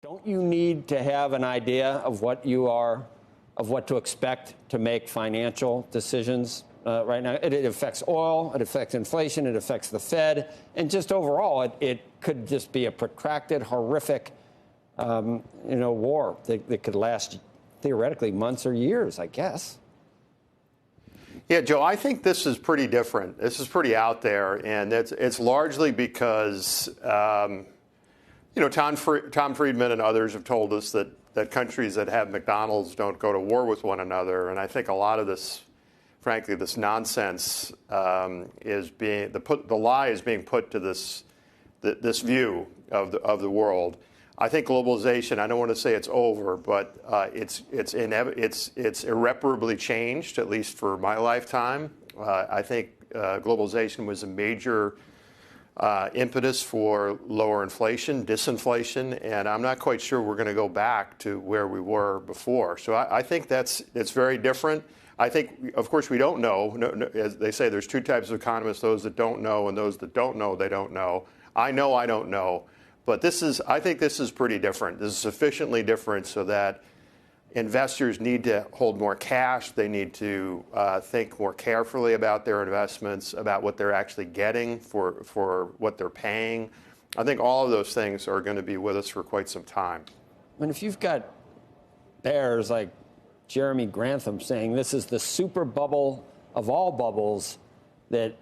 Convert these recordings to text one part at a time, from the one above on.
Don't you need to have an idea of what to expect to make financial decisions right now? It affects oil, it affects inflation, it affects the Fed, and just overall, it could just be a protracted, horrific, war that could last theoretically months or years, I guess. Yeah, Joe, I think this is pretty different. This is pretty out there, and it's largely because, Tom Friedman and others have told us that countries that have McDonald's don't go to war with one another, and I think a lot of this, frankly, this nonsense is being the lie is being put to this view of the world. I think globalization, I don't want to say it's over, but it's irreparably changed, at least for my lifetime. I think globalization was a major impetus for lower inflation, disinflation, and I'm not quite sure we're going to go back to where we were before. So I think it's very different. I think, of course, we don't know. As they say, there's two types of economists, those that don't know and those that don't know they don't know. I know I don't know. But I think this is pretty different. This is sufficiently different so that investors need to hold more cash. They need to think more carefully about their investments, about what they're actually getting for what they're paying. I think all of those things are going to be with us for quite some time. And if you've got bears like Jeremy Grantham saying this is the super bubble of all bubbles, that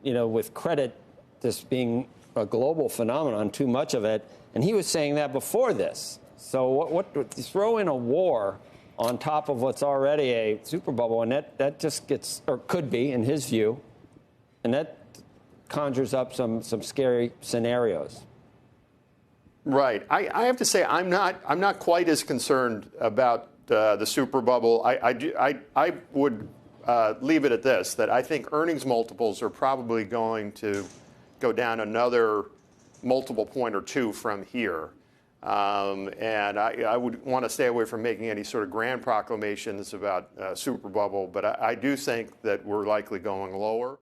with credit, this being a global phenomenon, too much of it, and he was saying that before this. So what throw in a war on top of what's already a super bubble, and that just gets, or could be, in his view, and that conjures up some scary scenarios. Right. I have to say I'm not quite as concerned about the super bubble. I would leave it at this, that I think earnings multiples are probably going to go down another multiple point or two from here. And I would want to stay away from making any sort of grand proclamations about super bubble, but I do think that we're likely going lower.